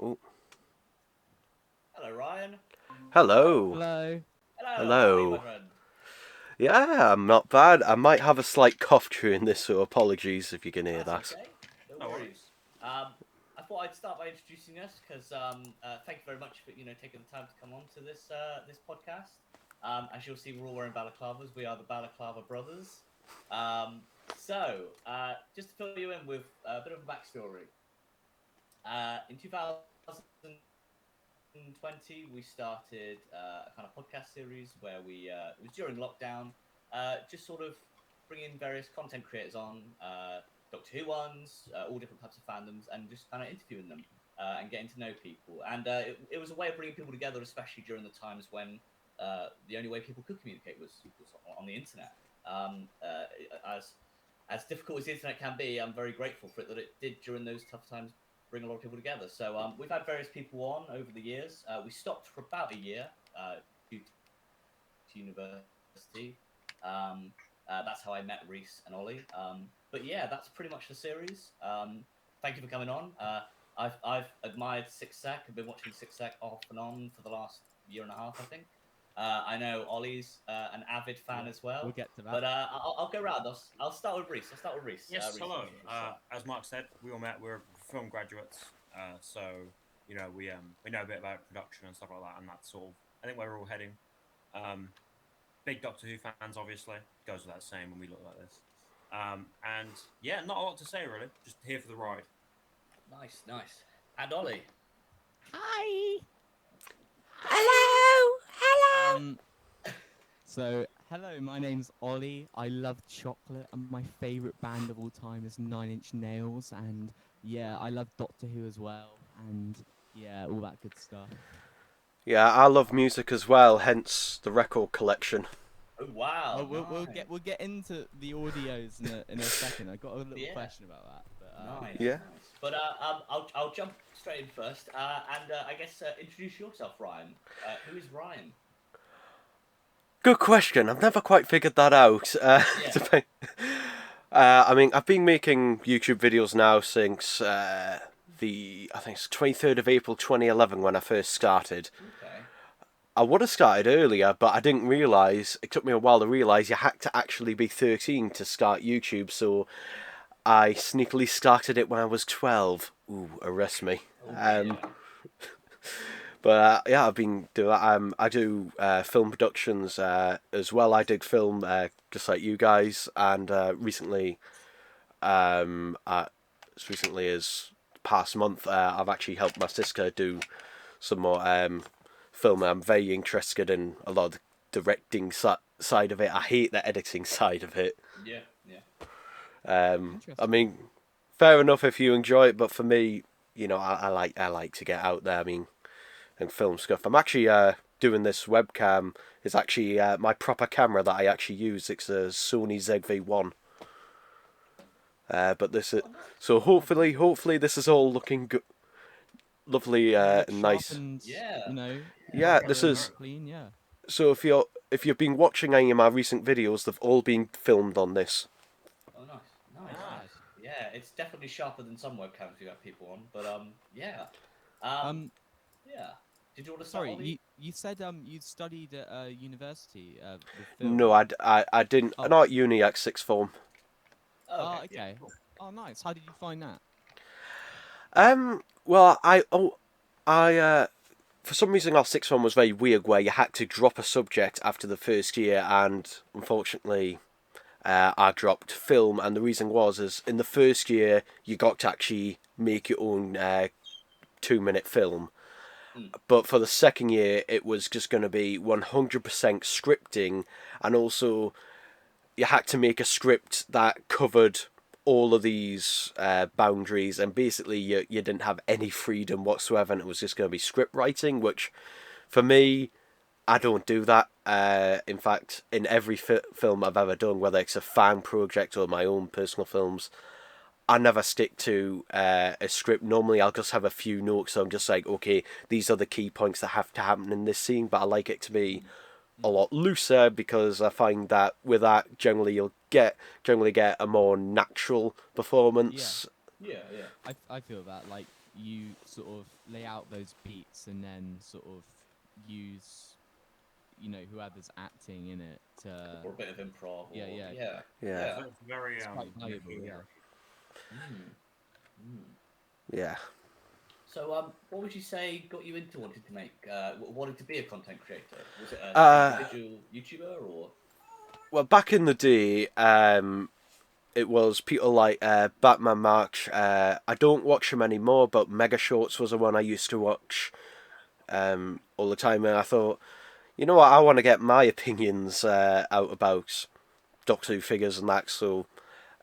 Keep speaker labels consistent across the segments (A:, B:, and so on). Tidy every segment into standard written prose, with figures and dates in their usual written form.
A: Oh,
B: Hello, Ryan.
A: hello.
C: Hello.
B: Hello, how are you, my
A: Hello.
B: friend?
A: Yeah, I'm not bad. I might have a slight cough during this, so apologies if you can hear
B: That's
A: that.
B: okay. No
D: No worries.
B: worries. I thought I'd start by introducing us because thank you very much for taking the time to come on to this podcast. As you'll see, we're all wearing balaclavas. We are the Balaclava brothers. Just to fill you in with a bit of a backstory, in 2020, we started a kind of podcast series where it was during lockdown, just sort of bringing various content creators on, Doctor Who ones, all different types of fandoms, and just kind of interviewing them and getting to know people. And it was a way of bringing people together, especially during the times when the only way people could communicate was on the internet. Um, uh, as as difficult as the internet can be, I'm very grateful for it that it did during those tough times bring a lot of people together. So we've had various people on over the years. We stopped for about a year due to university. That's how I met Reese and Ollie. But yeah, that's pretty much the series. Thank you for coming on. I've admired Six Sec. I've been watching Six Sec off and on for the last year and a half, I think. I know Ollie's an avid fan
C: Yeah,
B: as well.
C: we'll get to that.
B: But I'll go round. I'll start with Reese. I'll start with Reese.
D: Yes,
B: Reese,
D: hello.
B: introduce yourself.
D: As Mark said, we all met. We're film graduates, so we know a bit about production and stuff like that, and that's sort of I think where we're all heading. Um, Big Doctor Who fans, obviously, goes without saying when we look like this. And yeah, not a lot to say really. Just here for the ride.
B: Nice, nice. And Ollie.
C: Hi.
A: Hello. Hello.
C: Hello, my name's Ollie. I love chocolate, and my favourite band of all time is Nine Inch Nails. And yeah, I love Doctor Who as well. And yeah, all that good stuff.
A: Yeah, I love music as well, hence the record collection.
B: Oh wow,
C: Oh, we'll
B: nice.
C: get into the audios in a second. I got a little
B: Yeah.
C: question about that. But
B: Nice,
A: Yeah.
B: nice. But I'll jump straight in first, and I guess introduce yourself, Ryan. Who is Ryan?
A: Good question. I've never quite figured that out.
B: Yeah.
A: I mean, I've been making YouTube videos now since I think it's 23rd of April 2011 when I first started.
B: Okay.
A: I would have started earlier, but I didn't realise, it took me a while to realise you had to actually be 13 to start YouTube, so I sneakily started it when I was 12. Ooh, arrest me.
B: Oh dear.
A: But yeah, I've been doing that. I do film productions as well. I did film just like you guys, and as recently as past month, I've actually helped my sister do some more film. I'm very interested in a lot of the directing side of it. I hate the editing side of it.
B: Yeah, yeah.
A: I mean, fair enough if you enjoy it, but for me, I like to get out there. I mean, and film stuff. I'm actually doing this webcam. It's actually my proper camera that I actually use. It's a Sony ZV-1. But this is
B: Oh, nice.
A: so hopefully this is all looking good, lovely and nice.
C: sharpened,
B: Yeah.
C: you know,
A: Yeah,
C: proper
A: this
C: and
A: is
C: clean. Yeah.
A: so if you've been watching any of my recent videos, they've all been filmed on this.
B: Oh, nice, nice,
D: Ah.
B: nice. Yeah, it's definitely sharper than some webcams you have people on, but yeah. Um,
C: Um,
B: yeah. Did you want to start,
C: sorry,
B: Ollie?
C: you said you studied at university with
A: No,
C: film.
A: I didn't.
C: Oh.
A: Not at uni at sixth form.
B: Oh,
C: Oh,
B: okay. Yeah,
C: okay.
B: cool.
C: Oh, nice. How did you find that?
A: Well, I for some reason our sixth form was very weird, where you had to drop a subject after the first year, and unfortunately, I dropped film, and the reason was is in the first year you got to actually make your own 2 minute film,
B: Mm.
A: but for the second year it was just going to be 100% scripting, and also you had to make a script that covered all of these boundaries, and basically you didn't have any freedom whatsoever, and it was just going to be script writing, which for me, I don't do that. In fact, in every film I've ever done, whether it's a fan project or my own personal films, I never stick to a script. Normally, I'll just have a few notes. So I'm just like, okay, these are the key points that have to happen in this scene. But I like it to be a lot looser, because I find that with that, generally you'll generally get a more natural performance.
B: Yeah, yeah.
C: I feel that like you sort of lay out those beats and then sort of use, whoever's acting in it to.
B: Or a bit of improv.
C: Yeah,
B: or,
C: yeah.
B: yeah,
A: Yeah.
D: So it's very
C: It's quite valuable,
D: yeah.
C: yeah.
B: Mm.
A: Yeah.
B: So, what would you say got you into wanting to wanting to be a content creator? Was it an individual YouTuber or?
A: Well, back in the day, it was people like Batman March. I don't watch him anymore, but Mega Shorts was the one I used to watch all the time, and I thought, you know what, I want to get my opinions out about Doctor Who figures and that, so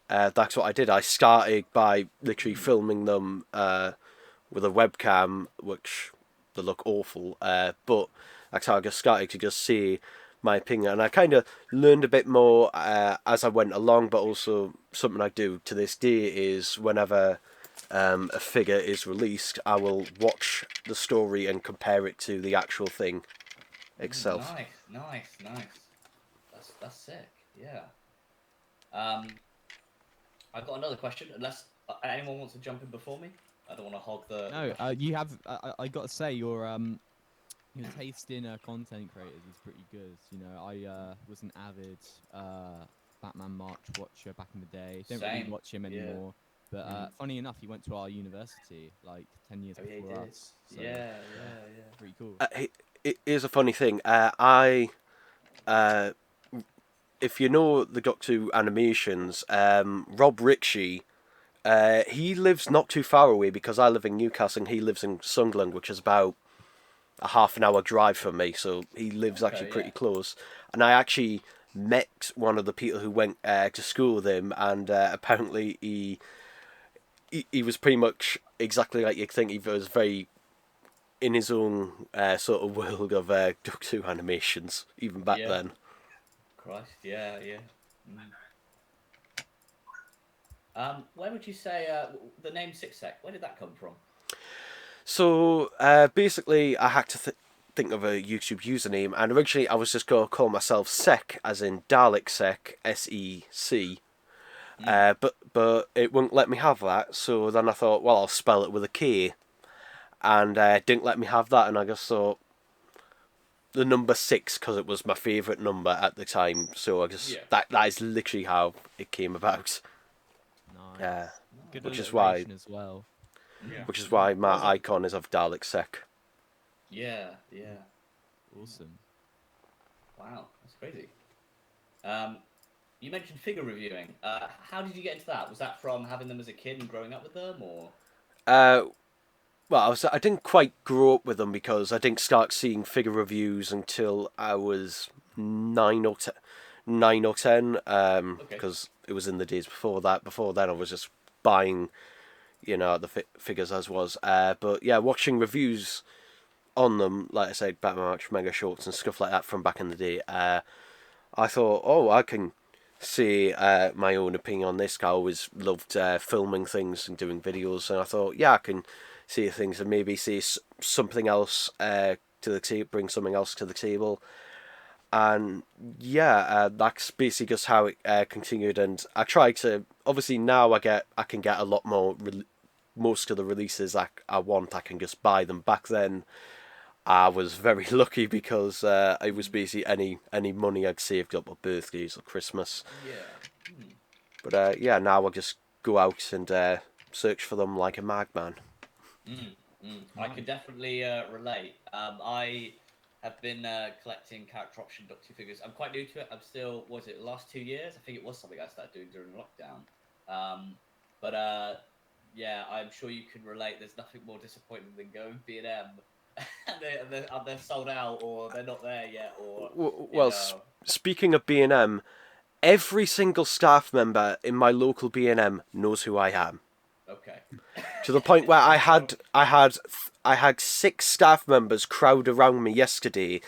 A: that's what I did. I started by literally filming them with a webcam, which they look awful, but that's how I just started to just see my opinion, and I kind of learned a bit more as I went along, but also something I do to this day is whenever a figure is released, I will watch the story and compare it to the actual thing itself.
B: Nice. That's sick. Yeah. I've got another question. Unless anyone wants to jump in before me, I don't want to hog the.
C: No,
B: question.
C: you have. I got to say, your taste in content creators is pretty good. I was an avid Batman March watcher back in the day. Don't really
B: Same,
C: watch him
B: yeah.
C: anymore. But
B: Mhm.
C: funny enough, he went to our university like 10 years
B: Oh yeah, he
C: before
B: did.
C: us. So
B: Yeah.
C: pretty cool.
A: Here's a funny thing. If you know the Doctor Who animations, Rob Ritchie, he lives not too far away because I live in Newcastle and he lives in Sunderland, which is about a half an hour drive from me. So he lives actually
B: Okay,
A: pretty
B: yeah.
A: close. And I actually met one of the people who went to school with him, and apparently he was pretty much exactly like you'd think. He was very in his own sort of world of Doctor Who animations, even back
B: Yeah.
A: then.
B: Christ, yeah. Mm. Where would you say the name Six Sec? Where did that come from?
A: So basically, I had to think of a YouTube username, and originally I was just going to call myself Sec, as in Dalek Sec, SEC. But it wouldn't let me have that, so then I thought, well, I'll spell it with a K, and it didn't let me have that, and I just thought the number 6 because it was my favourite number at the time. So I just
B: Yeah.
A: that is literally how it came about.
C: Nice. Good
A: Which is
C: alliteration as well.
D: Yeah.
A: Which is why my
D: Was it-
A: icon is of Dalek Sec.
B: Yeah.
C: Awesome.
B: Wow, that's crazy. You mentioned figure reviewing. How did you get into that? Was that from having them as a kid and growing up with them, or?
A: Well, I didn't quite grow up with them because I didn't start seeing figure reviews until I was 9 or 10.
B: Okay.
A: Because it was in the days before that. Before then, I was just buying, the figures as was. But yeah, watching reviews on them, like I said, Batman Arch, Mega Shorts and stuff like that from back in the day. I thought, oh, I can say my own opinion on this. I always loved filming things and doing videos, and I thought, yeah, I can say things and maybe say something else to the table, bring something else to the table, and yeah, that's basically just how it continued. And I try to obviously now I can get a lot more. Most of the releases I want, I can just buy them. Back then, I was very lucky because it was basically any money I'd saved up for birthdays or Christmas.
B: Yeah.
A: But yeah, now I just go out and search for them like a madman.
B: I could definitely relate. I have been collecting character option Doctor Who figures. I'm quite new to it. I'm still, was it the last 2 years? I think it was something I started doing during lockdown. But yeah, I'm sure you can relate. There's nothing more disappointing than going B&M and they're sold out or they're not there yet or,
A: Well, speaking of B&M, every single staff member in my local B&M knows who I am.
B: Okay.
A: To the point where I had 6 staff members crowd around me yesterday,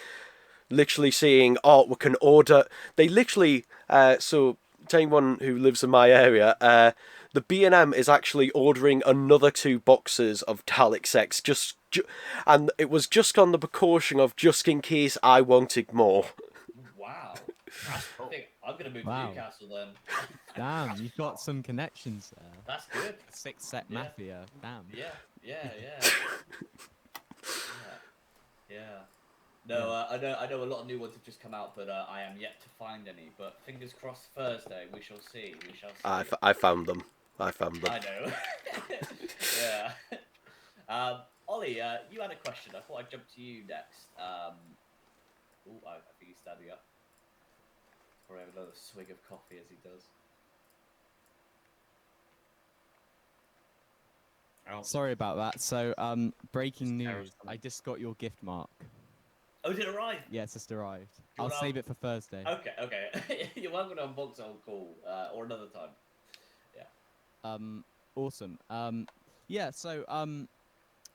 A: literally saying, "Oh, we can order." They literally so to anyone who lives in my area, the B&M is actually ordering another 2 boxes of Dalek Sex and it was just on the precaution of just in case I wanted more.
B: Wow. I think I'm going to move to
C: Wow.
B: Newcastle then.
C: Damn, you've got some connections there.
B: That's good.
C: Six set
B: Yeah.
C: mafia. Damn.
B: Yeah. Yeah, yeah, yeah. No, I know a lot of new ones have just come out, but I am yet to find any. But fingers crossed, Thursday we shall see. We shall see.
A: I found them. I found them.
B: I know. Yeah. Ollie, you had a question. I thought I'd jump to you next. I think he's standing up. Probably have another swig of coffee as he does.
D: Oh,
C: Sorry about that. So, breaking
D: Just errors
C: news.
D: coming.
C: I just got your gift mark.
B: Oh, did it arrive?
C: Yeah, it's just arrived.
B: you
C: I'll
B: wanna-
C: save it for Thursday.
B: Okay. You're welcome to unbox it on call or another time.
C: Awesome. Yeah. So,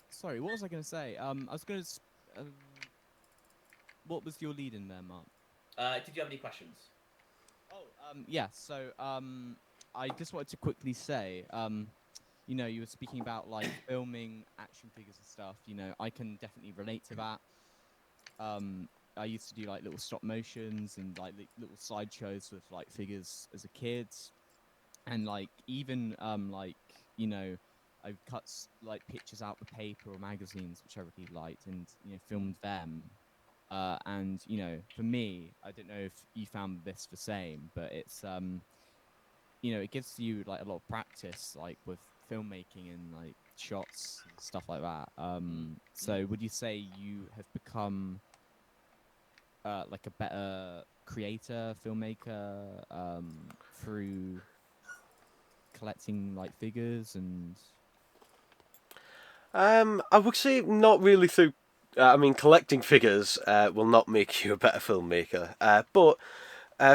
C: sorry. What was I going to say? I was going to. What was your lead in there, Mark?
B: Did you have any questions?
C: Oh, yeah. So, I just wanted to quickly say, you know, you were speaking about like filming action figures and stuff. You know, I can definitely relate to that. I used to do like little stop motions and like little sideshows with like figures as a kid, and like even like you know, I cut like pictures out the paper or magazines which I really liked, and you know, filmed them. And you know, for me, I don't know if you found this the same, but it's you know, it gives you like a lot of practice, like with filmmaking and like shots and stuff like that. So would you say you have become like a better creator, filmmaker, through collecting like figures and?
A: I would say not really through. I mean, collecting figures will not make you a better filmmaker. But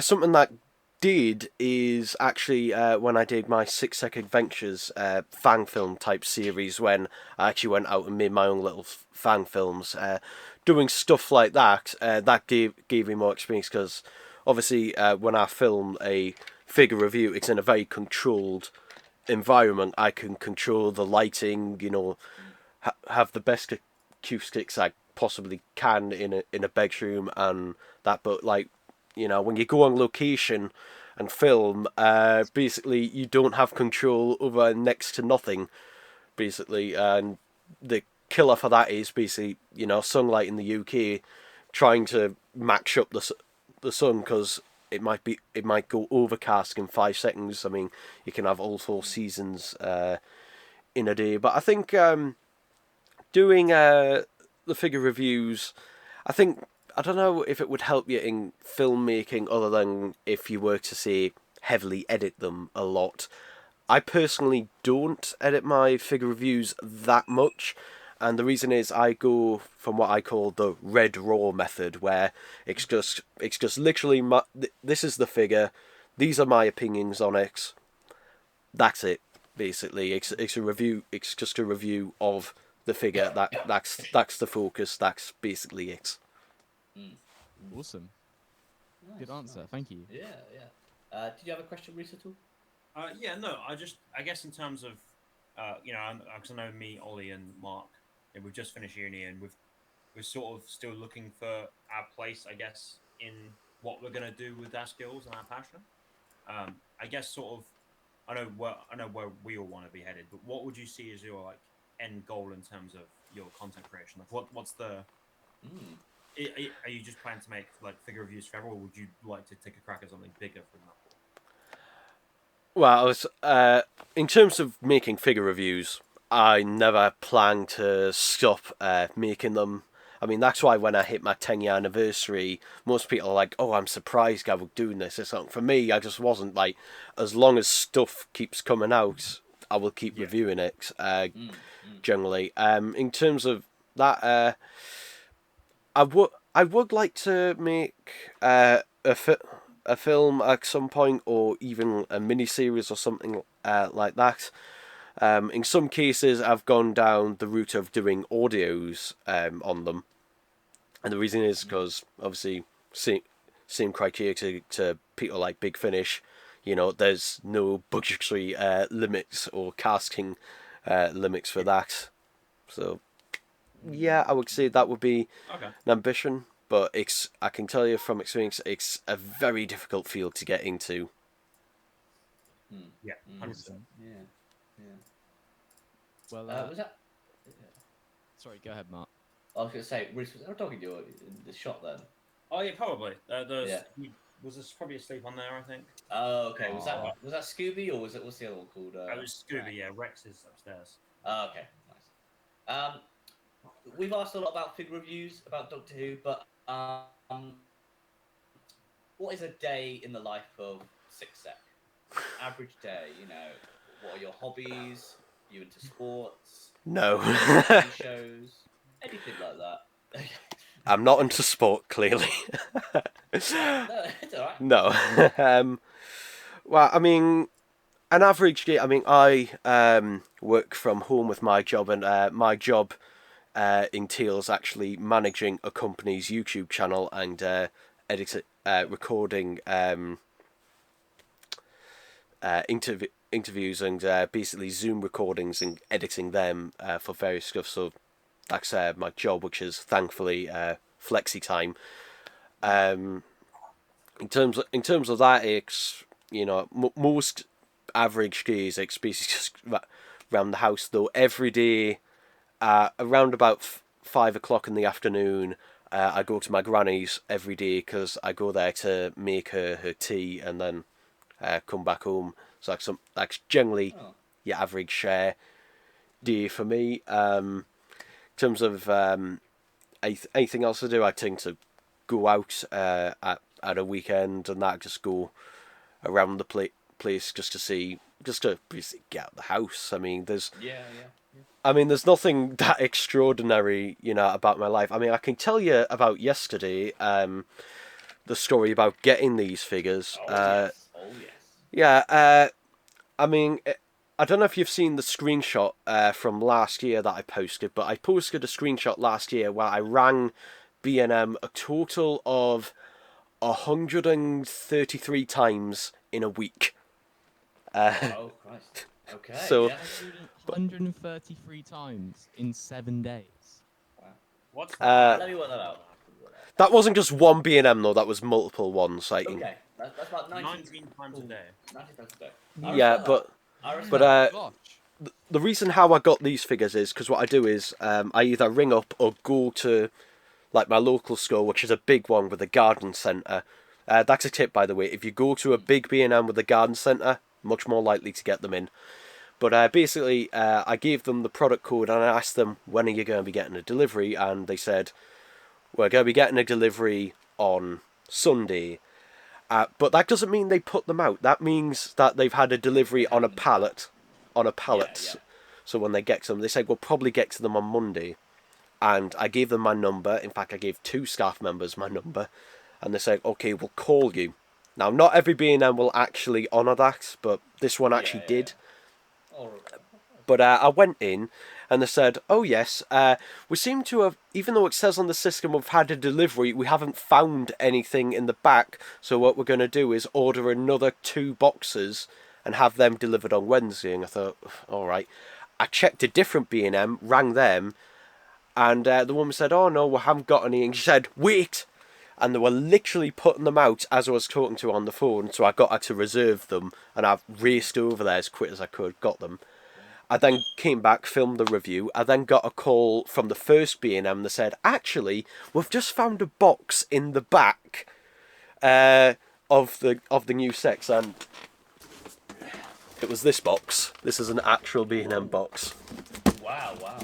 A: something that did is actually when I did my 6 Second Adventures fan film type series, when I actually went out and made my own little fan films. Doing stuff like that, that gave me more experience, because obviously when I film a figure review, it's in a very controlled environment. I can control the lighting, you know, have the best acoustics I possibly can in a bedroom and that. But like, you know, when you go on location and film, basically you don't have control over next to nothing, basically. And the killer for that is basically, you know, sunlight in the UK, trying to match up the sun, because it might go overcast in 5 seconds. I mean, you can have all 4 seasons in a day. But I think doing the figure reviews, I think, I don't know if it would help you in filmmaking other than if you were to say heavily edit them a lot. I personally don't edit my figure reviews that much, and the reason is I go from what I call the red raw method, where it's just literally this is the figure, these are my opinions on it. That's it. Basically, it's a review. It's just a review of the figure. That's the focus. That's basically it.
C: Awesome.
B: Nice,
C: Good answer.
B: nice.
C: Thank you.
B: Yeah. Did you have a question, Reese, at all?
D: Yeah, no, I guess in terms of, you know, because I know me, Ollie, and Mark, you know, we've just finished uni, and we're sort of still looking for our place, I guess, in what we're gonna do with our skills and our passion. I guess sort of, I know where we all want to be headed, but what would you see as your like end goal in terms of your content creation? Like, what's the are you just planning to make like figure reviews forever, or would you like to take a crack at something bigger, for example?
A: Well, I was in terms of making figure reviews, I never plan to stop making them. I mean, that's why when I hit my 10-year anniversary, most people are like, "Oh, I'm surprised Gavel's doing this or something." For me, I just wasn't. Like, as long as stuff keeps coming out, I will keep reviewing it. Generally, in terms of that, I would like to make a film at some point, or even a mini series or something like that. In some cases, I've gone down the route of doing audios on them, and the reason is because obviously same criteria to people like Big Finish. You know, there's no budgetary limits or casting limits for that. So yeah, I would say that would be
D: Okay.
A: an ambition, but I can tell you from experience, it's a very difficult field to get into.
D: Yeah, 100%.
C: Awesome.
B: Yeah.
C: Well,
B: Was that?
C: Sorry, go ahead, Mark.
B: I was going to say, Reese, was ever talking to you in the shot then?
D: Oh yeah, probably.
B: Yeah.
D: He was probably asleep on there, I think.
B: Oh, okay. Was
C: Aw.
B: that Scooby or what's the other one called?
D: It was Scooby. Yeah, Rex is upstairs.
B: Oh, okay, nice. We've asked a lot about figure reviews about Doctor Who, but what is a day in the life of Six Sec? Average day, what are your hobbies? You into sports?
A: No.
B: TV shows? Anything like that?
A: I'm not into sport, clearly.
B: No, it's alright.
A: No. Well, I mean, an average day. I mean, I work from home with my job, and my job entails actually managing a company's YouTube channel and recording interviews and basically Zoom recordings and editing them for various stuff. So that's my job, which is thankfully flexi time. In terms of that, it's most average days, it's basically just around the house. Though every day, around about 5 o'clock in the afternoon, I go to my granny's every day because I go there to make her tea and then come back home. So that's generally your average day for me. In terms of anything else to do, I tend to go out at a weekend and that, just go around the place just to basically get out of the house. I mean, there's nothing that extraordinary, about my life. I mean, I can tell you about yesterday, the story about getting these figures.
B: Yes.
A: Yeah, I mean, I don't know if you've seen the screenshot from last year that I posted, but I posted a screenshot last year where I rang B&M a total of 133 times in a week.
B: Oh, Christ. Okay.
A: So,
B: yeah.
C: 133 times in 7 days.
D: What's
B: Let me work that out.
A: that wasn't just one B&M though, that was multiple ones. Like,
B: Okay, that's about
D: 19 times a day.
B: 19 times a day.
A: yeah, but
C: Gosh.
A: the reason how I got these figures is because what I do is I either ring up or go to like my local store, which is a big one with a garden centre. That's a tip, by the way. If you go to a big B&M with a garden centre, much more likely to get them in. But basically, I gave them the product code and I asked them, when are you going to be getting a delivery? And they said, we're going to be getting a delivery on Sunday. But that doesn't mean they put them out. That means that they've had a delivery on a pallet.
B: Yeah.
A: So when they get to them, they said, we'll probably get to them on Monday. And I gave them my number. In fact, I gave 2 staff members my number. And they said, okay, we'll call you. Now, not every B&M will actually honour that, but this one actually did.
B: Oh,
A: But I went in and they said, oh yes, we seem to have, even though it says on the system we've had a delivery, we haven't found anything in the back. So what we're going to do is order another 2 boxes and have them delivered on Wednesday. And I thought, all right. I checked a different B&M, rang them, and the woman said, oh no, we haven't got any. And she said, wait. And they were literally putting them out as I was talking to her on the phone. So I got her to reserve them and I raced over there as quick as I could, got them. I then came back, filmed the review. I then got a call from the first B&M that said, actually, we've just found a box in the back of the new sex, and it was this box. This is an actual B&M box.
B: wow.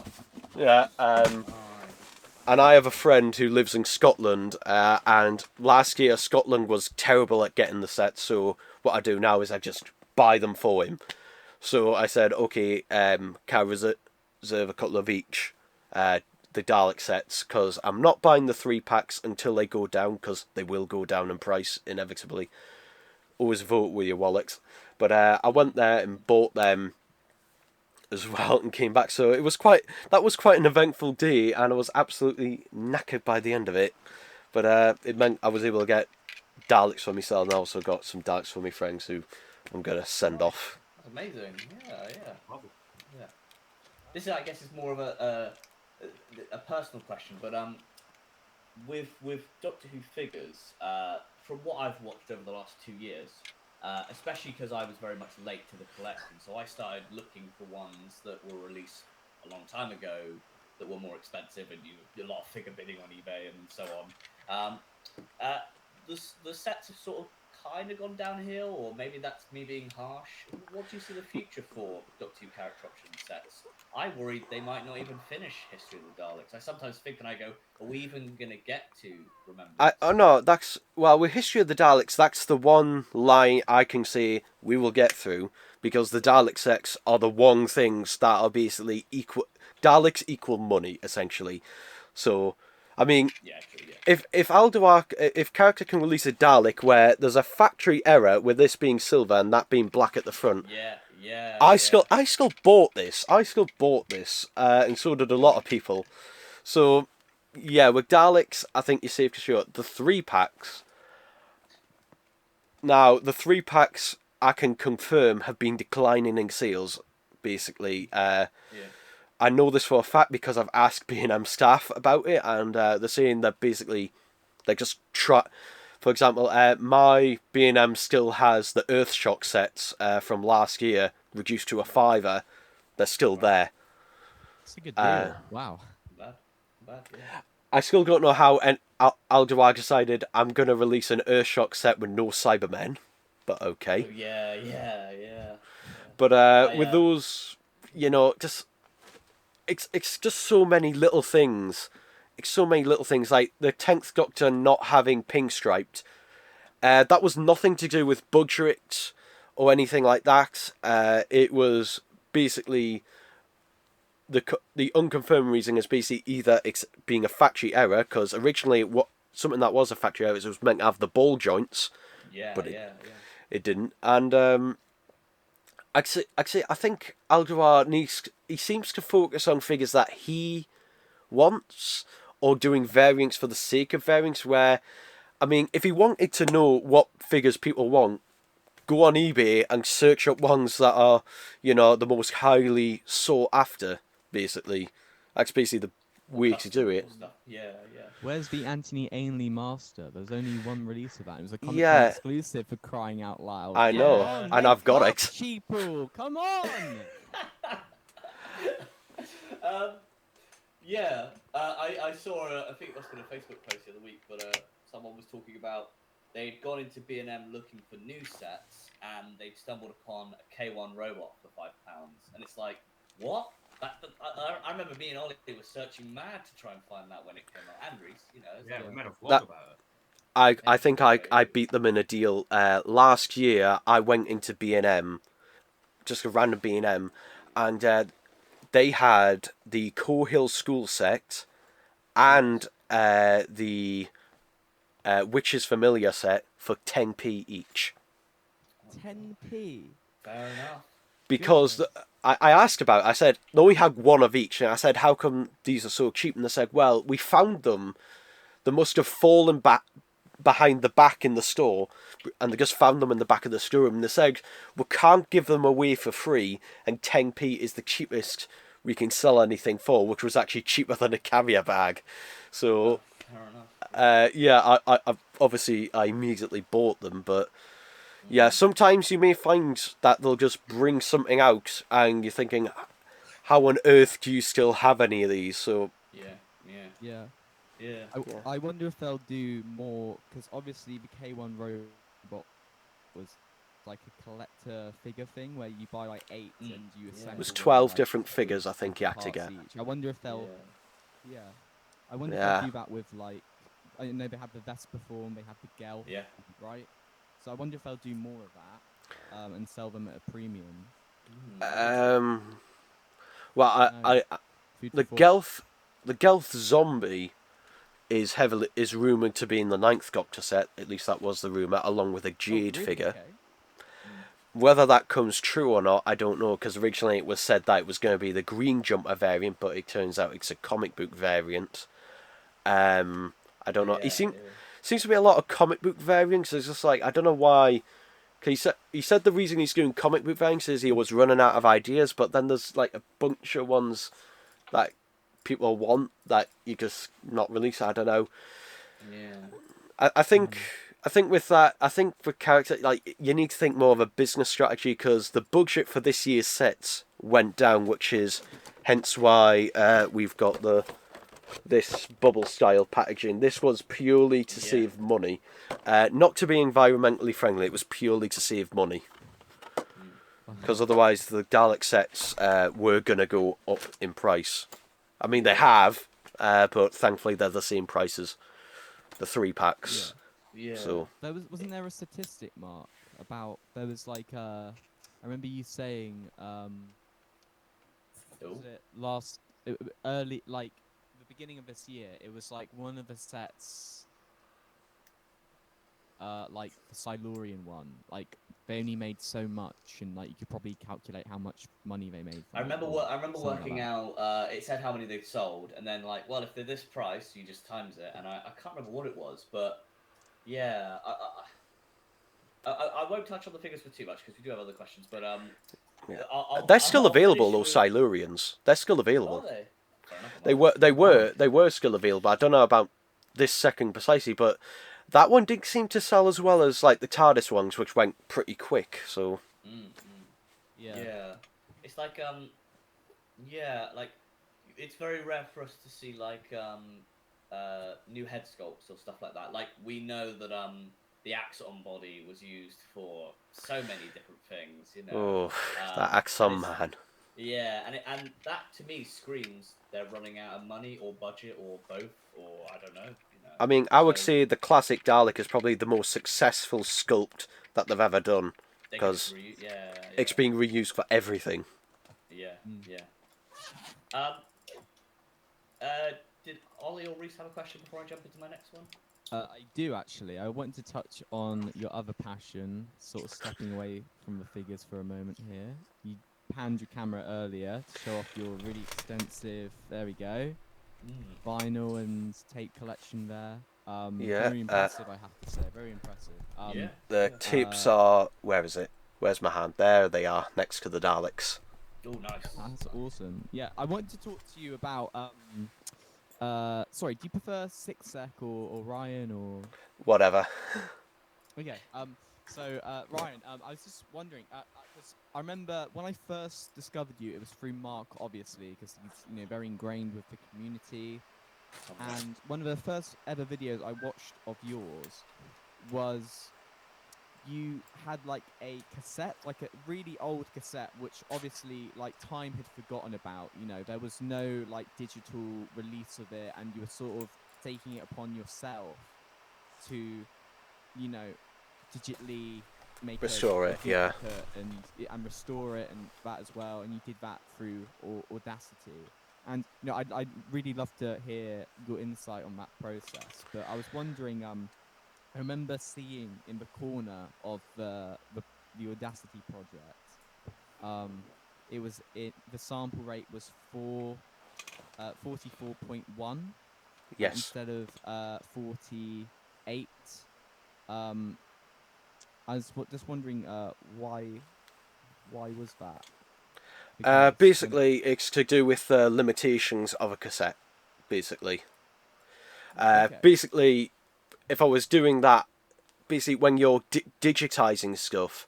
A: Yeah, and I have a friend who lives in Scotland, and last year Scotland was terrible at getting the sets, so what I do now is I just buy them for him. So I said, okay, can I reserve a couple of each, the Dalek sets, because I'm not buying the 3-packs until they go down, because they will go down in price, inevitably. Always vote with your wallet. But I went there and bought them as well and came back. So that was quite an eventful day, and I was absolutely knackered by the end of it. But it meant I was able to get Daleks for myself, and I also got some Daleks for my friends who I'm going to send off.
B: Amazing. Yeah. This is, I guess, is more of a personal question, but with Doctor Who figures, from what I've watched over the last 2 years, especially because I was very much late to the collection, so I started looking for ones that were released a long time ago, that were more expensive, and a lot of figure bidding on eBay and so on. Uh, the sets have sort of kind of gone downhill, or maybe that's me being harsh. What do you see the future for Doctor Who character option sets? I worried they might not even finish History of the Daleks. I sometimes think, and I go, are we even going to get to Remembrance?
A: No, that's well with History of the Daleks. That's the one line I can say we will get through because the Dalek sets are the one things that are basically equal. Daleks equal money essentially. So, I mean,
B: Yeah, true, yeah.
A: if if character can release a Dalek where there's a factory error with this being silver and that being black at the front,
B: Yeah.
A: I still bought this. And so did a lot of people. So, yeah, with Daleks, I think you're safe to show the 3-packs. Now, the 3-packs I can confirm have been declining in sales. Basically,
B: Yeah.
A: I know this for a fact because I've asked B&M staff about it, and they're saying that basically they just try. For example, my B&M still has the Earthshock sets from last year reduced to a £5. They're still there.
C: It's a good deal. Wow.
B: Bad, yeah.
A: I still don't know how Al-Jawad decided I'm going to release an Earthshock set with no Cybermen, but okay.
B: Oh, yeah.
A: But with those, just it's just so many little things. It's so many little things like the 10th Doctor not having pink striped. That was nothing to do with budget or anything like that. It was basically the unconfirmed reason is basically either it's being a factory error because originally something that was a factory error was meant to have the ball joints, but it didn't. And I think Al-Jawad he seems to focus on figures that he wants or doing variants for the sake of variants. Where, I mean, if he wanted to know what figures people want, go on eBay and search up ones that are, the most highly sought after. Basically, that's basically the way to do it.
B: Yeah.
C: Where's the Anthony Ainley Master? There's only one release of that. It was a Comic Con
A: Yeah.
C: exclusive for crying out loud.
A: I know,
C: Come on,
A: and I've got
C: wake
A: it.
C: up, sheeple, come on!
B: I saw, I think it must have been a Facebook post the other week, but someone was talking about they'd gone into B&M looking for new sets, and they'd stumbled upon a K1 robot for £5, and it's like, what? I remember me and Ollie were searching mad to try and find that when it came out. And Reese,
D: we made a vlog about it.
A: I think I beat them in a deal. Last year, I went into B&M, just a random B&M, and they had the Cohill School set and the Witches Familiar set for 10p each.
C: 10p?
B: Fair enough.
A: Because I asked about it. I said, no, we had one of each. And I said, how come these are so cheap? And they said, well, we found them. They must have fallen back behind the back in the store. And they just found them in the back of the storeroom. And they said, we can't give them away for free. And 10p is the cheapest we can sell anything for, which was actually cheaper than a carrier bag. So,
B: Fair enough.
A: I immediately bought them. But yeah, sometimes you may find that they'll just bring something out and you're thinking, how on earth do you still have any of these? So
C: Yeah. I wonder if they'll do more, because obviously the K1 robot was like a collector figure thing where you buy like 8 and you assemble.
A: it was
C: them,
A: 12
C: like,
A: different figures I think you had to
C: parts
A: get.
C: each. I wonder if they'll I wonder if
A: Yeah.
C: they'll do that with, like, I know they have the Vespa form, they have the Gelf, right? So I wonder if they'll do more of that and sell them at a premium.
A: Well,
C: Food
A: the
C: for thought.
A: Gelth zombie is rumored to be in the 9th Doctor set. At least that was the rumor, along with a Jade
C: really?
A: figure.
C: Okay.
A: Whether that comes true or not, I don't know, because originally it was said that it was going to be the Green Jumper variant, but it turns out it's a comic book variant. I don't know. Seems to be a lot of comic book variants. It's just like, I don't know why. Cause he said the reason he's doing comic book variants is he was running out of ideas, but then there's like a bunch of ones that people want that you just not release. I don't know.
B: Yeah.
A: I think with that, I think for character, like, you need to think more of a business strategy, because the budget for this year's sets went down, which is hence why we've got this bubble style packaging. This was purely to save money, not to be environmentally friendly. It was purely to save money, because otherwise the Dalek sets were gonna go up in price. I mean, they have, but thankfully they're the same price as the 3-packs.
B: Yeah.
A: So
C: Wasn't there a statistic, Mark, about there was like I remember you saying was it early, like the beginning of this year, it was like one of the sets, like the Silurian one, like they only made so much, and like you could probably calculate how much money they made from
B: I remember
C: it, or
B: I remember
C: something
B: working
C: like
B: out. It said how many they'd sold, and then like, well, if they're this price, you just times it. And I can't remember what it was, but yeah, I won't touch on the figures for too much because we do have other questions. But
A: yeah.
B: I'll,
A: They're
B: I'm
A: still
B: pretty
A: available, those
B: sure...
A: Silurians. They're still available.
B: Are they? Fair enough, I might
A: They were still available. I don't know about this second precisely, but that one did seem to sell as well as like the TARDIS ones, which went pretty quick. So
B: yeah, it's like yeah, like it's very rare for us to see like new head sculpts or stuff like that. Like we know that the Axon body was used for so many different things, you know.
A: that Axon man.
B: Yeah, and that to me screams they're running out of money or budget or both, or I don't know. You know.
A: I mean, I would say the classic Dalek is probably the most successful sculpt that they've ever done, because it's being reused for everything.
B: Yeah. Did Ollie or Reese have a question before I jump into my next one?
C: I do actually. I want to touch on your other passion, sort of stepping away from the figures for a moment here. You panned your camera earlier to show off your really extensive, there we go, vinyl and tape collection there. Very impressive, I have to say. Very impressive.
A: The tapes are... Where is it? Where's my hand? There they are, next to the Daleks.
B: Oh, nice.
C: That's awesome. Yeah, I wanted to talk to you about... sorry, do you prefer Six Sec or Ryan or...
A: Whatever.
C: Okay, so Ryan, I was just wondering, 'cause I remember when I first discovered you, it was through Mark, obviously, because he's very ingrained with the community. And one of the first ever videos I watched of yours was you had like a cassette, like a really old cassette, which obviously like time had forgotten about. You know, there was no like digital release of it, and you were sort of taking it upon yourself to, you know, digitally make
A: restore it, yeah,
C: and restore it, and that as well. And you did that through Audacity. And you know, I'd really love to hear your insight on that process. But I was wondering, I remember seeing in the corner of the Audacity project, the sample rate was 44.1.
A: Yes.
C: Instead of 48. I was just wondering why was that?
A: Basically, it's to do with the limitations of a cassette. Basically, basically, if I was doing that, basically when you're digitizing stuff,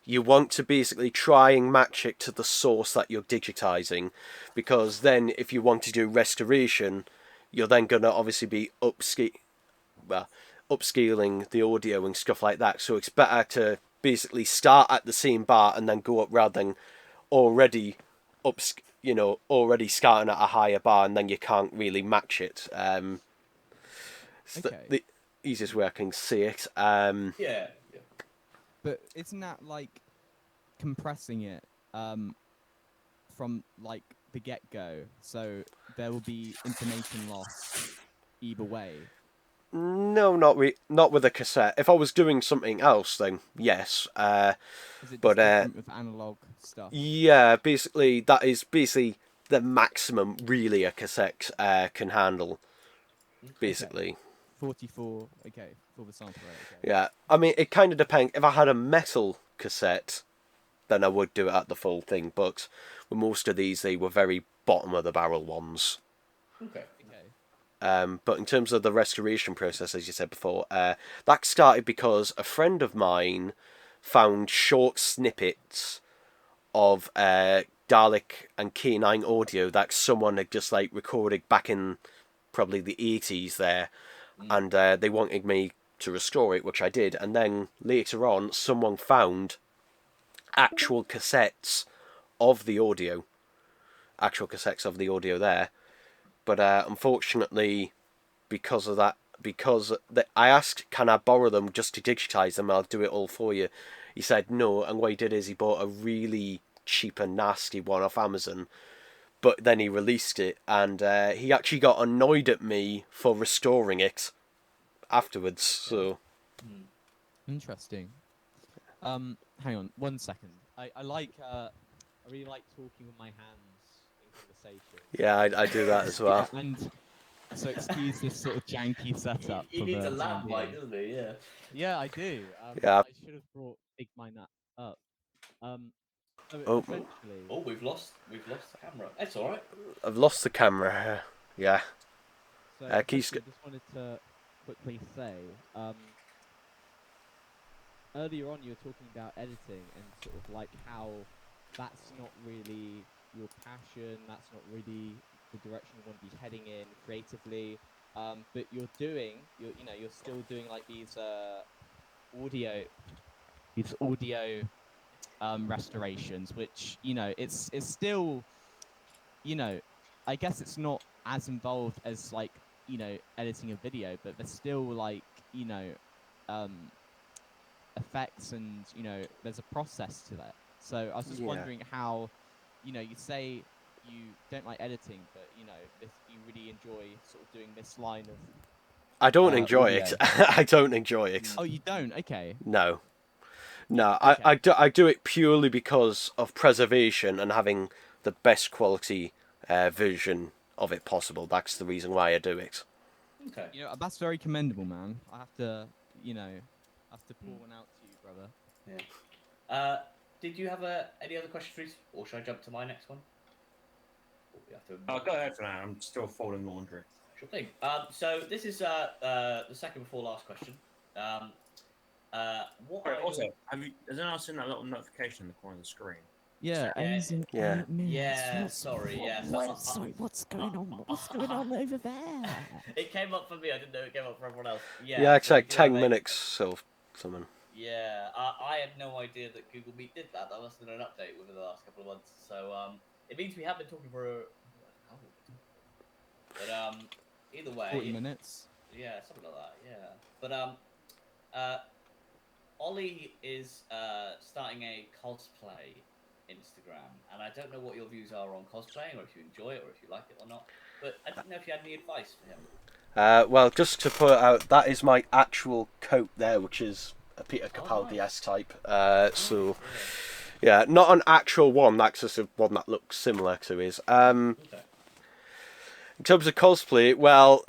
A: you want to basically try and match it to the source that you're digitizing, because then if you want to do restoration, you're then gonna obviously be upscaling the audio and stuff like that. So it's better to basically start at the same bar and then go up, rather than already already starting at a higher bar and then you can't really match it. It's the easiest way I can see it.
B: Yeah.
C: But isn't that like compressing it from like the get-go, so there will be information loss either way?
A: No, not with a cassette. If I was doing something else, then yes.
C: Is it just different with analog stuff?
A: Yeah, basically that is basically the maximum really a cassette can handle. Basically.
C: Okay. 44. Okay, for the sample rate. Okay.
A: Yeah, I mean it kind of depends. If I had a metal cassette, then I would do it at the full thing. But with most of these, they were very bottom of the barrel ones.
B: Okay.
A: But in terms of the restoration process, as you said before, that started because a friend of mine found short snippets of Dalek Dalek and K9 audio that someone had just like recorded back in probably the 80s there, and they wanted me to restore it, which I did. And then later on, someone found actual cassettes of the audio, there. But unfortunately, because of that, I asked, can I borrow them just to digitize them? I'll do it all for you. He said no, and what he did is he bought a really cheap and nasty one off Amazon. But then he released it, and he actually got annoyed at me for restoring it afterwards. So
C: Interesting. Hang on 1 second. I really like talking with my hands in conversation.
A: yeah, I do that as well.
C: And so excuse this sort of janky setup.
B: He
C: for
B: needs
C: the
B: a
C: time
B: lamp
C: being.
B: mic, doesn't he? Yeah.
C: Yeah, I do.
A: Yeah.
C: I should have brought Big Mine that up. So
A: Oh.
C: essentially,
B: Oh, we've lost the camera. It's all right.
A: I've lost the camera. Yeah.
C: so
A: Keith's
C: essentially, I just wanted to quickly say, earlier on you were talking about editing and sort of like how that's not really your passion, that's not really the direction you want to be heading in creatively, but you're still doing like these audio restorations, which it's still, I guess it's not as involved as like editing a video, but there's still like effects, and there's a process to that. So I was just wondering how, you say you don't like editing, but you really enjoy sort of doing this line of
A: I don't enjoy
C: audio.
A: it. I don't enjoy it.
C: Oh, you don't? Okay.
A: No.
C: Okay.
A: I do it purely because of preservation and having the best quality version of it possible. That's the reason why I do it.
B: Okay.
C: That's very commendable, man. I have to, pour one out to you, brother.
B: Yeah. Did you have any other questions, Reece? Or should I jump to my next one? We have to...
D: Go ahead for now. I'm still folding laundry.
B: Sure thing. So this is the second before last question. What
D: Right,
B: are
D: also,
B: your...
D: has anyone seen that little notification in the corner of the screen?
C: Yeah,
B: Yeah.
C: ends in
A: Yeah.
C: 8 minutes.
B: Yeah, sorry, yeah.
C: Sorry, what's going on? What's going on over there?
B: It came up for me. I didn't know it came up for everyone else.
A: Yeah, it's
B: so
A: like
B: we do
A: 10
B: have
A: minutes or something.
B: Yeah, I had no idea that Google Meet did that. That must have been an update within the last couple of months. So it means we have been talking for but either way,
C: 40 minutes.
B: Yeah, something like that. Yeah, but Ollie is starting a cosplay Instagram, and I don't know what your views are on cosplaying, or if you enjoy it, or if you like it or not. But I didn't know if you had any advice for him.
A: Well, just to put it out, that is my actual coat there, which is a Peter Capaldi S-type. So, yeah, not an actual one. That's just a one that looks similar to his.
B: Okay.
A: In terms of cosplay, well,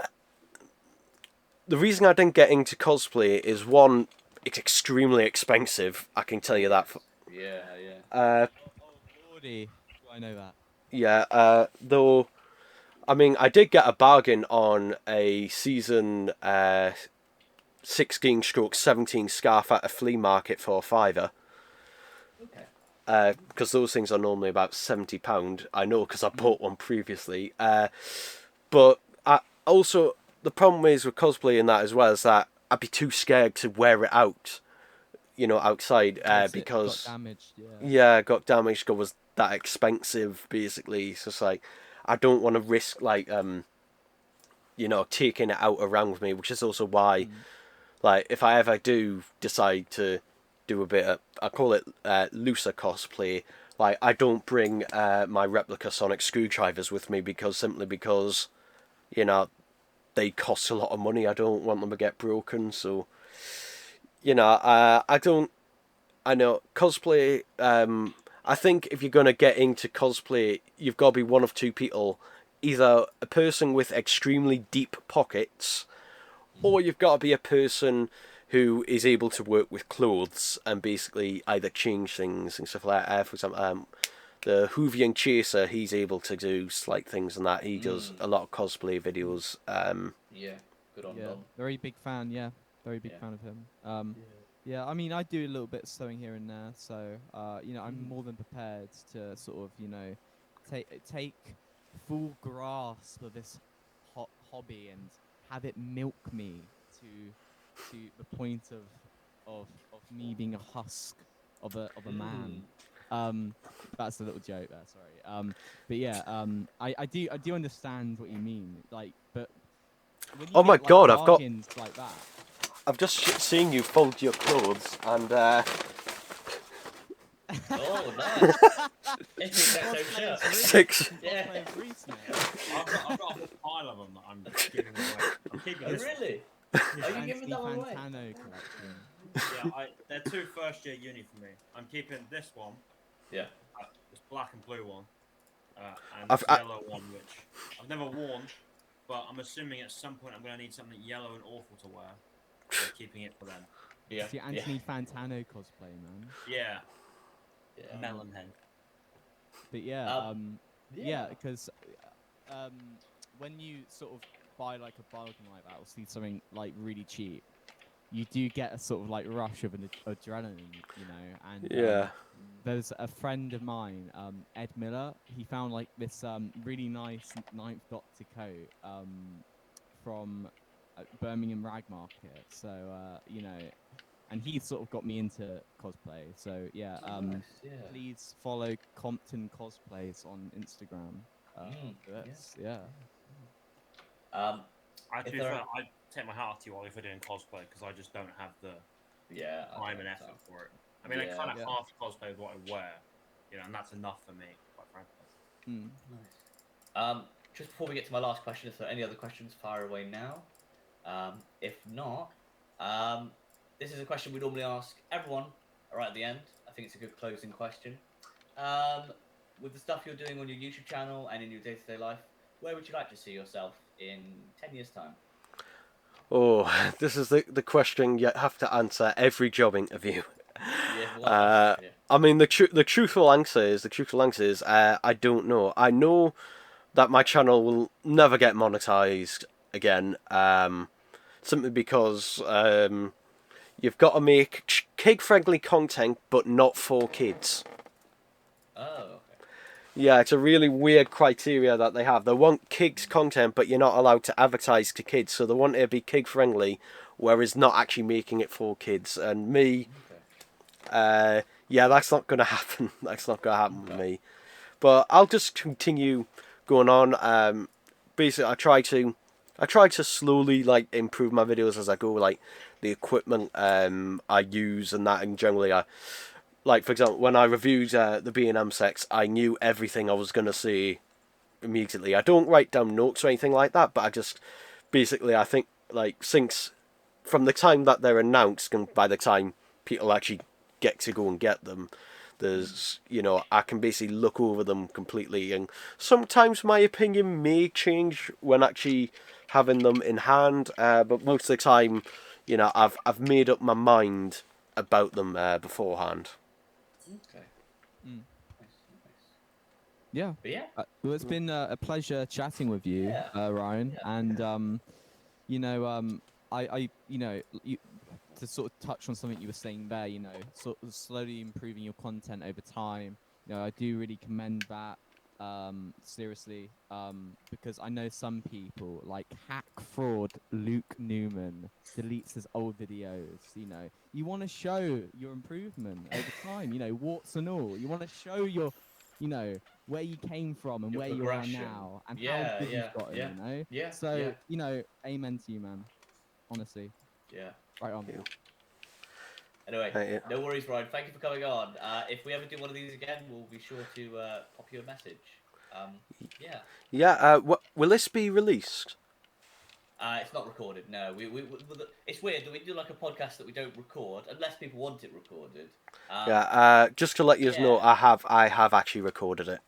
A: the reason I didn't get into cosplay is, one, it's extremely expensive. I can tell you that.
B: Yeah.
C: Oh, lordy. Do I know that?
A: Yeah, though, I mean, I did get a bargain on a season 16/17 scarf at a flea market for £5.
B: Okay.
A: Because those things are normally about £70. I know because I bought one previously. But also, the problem is with cosplaying that as well is that I'd be too scared to wear it out, outside, because...
C: Got damaged,
A: got damaged, because it was that expensive, basically. It's just like, I don't want to risk, like, taking it out around with me, which is also why, like, if I ever do decide to do a bit of, I call it looser cosplay, like, I don't bring my replica sonic screwdrivers with me, simply because, they cost a lot of money. I don't want them to get broken, so, I know cosplay, I think if you're going to get into cosplay, you've got to be one of two people. Either a person with extremely deep pockets, or you've got to be a person who is able to work with clothes and basically either change things and stuff like that. For example, the Hoovian Chaser, he's able to do slight things and that. He does a lot of cosplay videos.
B: Yeah, good on Dom.
C: Very big fan, Very big fan of him. Yeah, I mean, I do a little bit of sewing here and there, so you know, I'm
B: Mm.
C: more than prepared to sort of, you know, take full grasp of this hobby and have it milk me to the point of me being a husk of a man. That's a little joke there, sorry. But yeah, I do understand what you mean, like, but when you
A: Oh my
C: get like
A: god,
C: bargains like that.
A: I've just seen you fold your clothes, and
B: Oh, nice. It's the exact same
C: Cosplayers
B: shirt.
C: Reese.
A: six.
B: Yeah.
C: Cosplayers Reese, mate.
D: I've got a whole pile of them that I'm giving away. I'm keeping
B: Oh,
D: this one.
B: really?
D: Yeah.
B: Are you giving
C: Anthony
B: that one away?
C: Fantano collection.
D: Yeah, they're two first year uni for me. I'm keeping this one,
B: Yeah.
D: this black and blue one, and
A: I've,
D: this
A: I,
D: yellow one, which I've never worn, but I'm assuming at some point I'm going to need something yellow and awful to wear. So keeping it for them.
B: Yeah.
C: It's your Anthony Fantano cosplay, man.
D: Yeah,
B: Yeah.
D: melon head.
C: But yeah,
B: Yeah.
C: because when you sort of buy like a bargain like that or see something like really cheap, you do get a sort of like rush of an adrenaline, you know. And
A: yeah.
C: there's a friend of mine, Ed Miller. He found like this really nice Ninth Doctor coat from Birmingham Rag Market. So you know, and he sort of got me into cosplay. So yeah,
B: Oh, nice. Yeah.
C: please follow Compton Cosplays on Instagram. That's yeah.
D: Actually,
B: there
D: fair,
B: are-
D: I take my hat off to you, Ollie, for doing cosplay because I just don't have the
B: Yeah. I
D: time
B: don't
D: and
B: know.
D: effort for it. I mean, I
B: Yeah.
D: kind of
C: Yeah.
D: half cosplay with what I wear, you know, and that's enough for me, quite frankly.
C: Mm.
B: Nice. Just before we get to my last question, if there are any other questions, fire away now. If not, this is a question we normally ask everyone right at the end. I think it's a good closing question. With the stuff you're doing on your YouTube channel and in your day-to-day life, where would you like to see yourself in 10 years' time?
A: Oh, this is the question you have to answer every job interview.
B: Yeah, well, yeah.
A: I mean, the truthful answer is I don't know. I know that my channel will never get monetized again. Simply because you've got to make kid-friendly content, but not for kids.
B: Oh, okay.
A: Yeah, it's a really weird criteria that they have. They want kids content, but you're not allowed to advertise to kids. So they want it to be kid friendly, whereas not actually making it for kids. And me, yeah, that's not gonna happen. That's not gonna happen with me. But I'll just continue going on. Basically, I try to slowly like improve my videos as I go. Like the equipment I use and that, and generally I. Like, for example, when I reviewed the B&M sex, I knew everything I was going to say immediately. I don't write down notes or anything like that, but I just, basically, I think, like, since, from the time that they're announced and by the time people actually get to go and get them, there's, you know, I can basically look over them completely, and sometimes my opinion may change when actually having them in hand, but most of the time, you know, I've made up my mind about them beforehand.
B: Okay.
C: Mm.
B: Nice.
C: Yeah.
B: But yeah.
C: Well, it's been a pleasure chatting with you,
B: Yeah.
C: Ryan.
B: Yeah.
C: And you know, you know, to sort of touch on something you were saying there, you know, sort of slowly improving your content over time. You know, I do really commend that. Seriously, because I know some people like hack fraud Luke Newman deletes his old videos. You know, you want to show your improvement over time. You know, warts and all. You want to show your, you know, where you came from and
B: Your
C: where you are
B: progression.
C: now and how
B: Yeah,
C: good
B: yeah,
C: you've gotten.
B: yeah,
C: You know.
B: yeah,
C: So
B: yeah.
C: you know, amen to you, man. Honestly,
B: Yeah.
C: right on.
B: Anyway,
A: Yeah.
B: no worries, Ryan. Thank you for coming on. If we ever do one of these again, we'll be sure to pop you a message. Yeah.
A: Yeah, will this be released?
B: It's not recorded. No, it's weird that we do like a podcast that we don't record unless people want it recorded.
A: Yeah, just to let you know,
B: Yeah.
A: I have actually recorded it.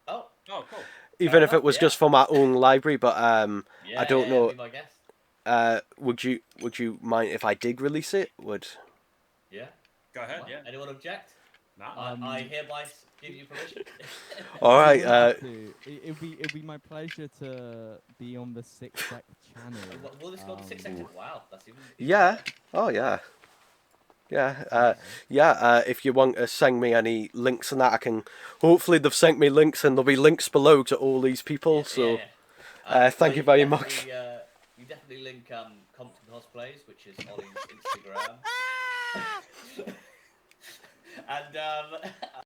B: Oh,
D: Oh, cool.
A: Even
B: fair
A: if it
B: enough,
A: was
B: yeah.
A: just for my own library, but
B: Yeah,
A: I don't
B: yeah,
A: know.
B: be my guest.
A: Would you mind if I did release it? Would
B: Yeah.
D: Go ahead,
B: Well,
D: yeah.
B: Anyone object?
D: Nah.
B: I hereby give you permission.
A: all right?
C: It'd be my pleasure to be on the Six Sec channel.
B: Will this go on the 6 second? Wow, that's even
A: Yeah.
B: better.
A: Oh yeah. If you want to send me any links and that, I can. Hopefully, they've sent me links, and there'll be links below to all these people. So, thank you very much.
B: You definitely link Compton Cosplays, which is Ollie's Instagram. And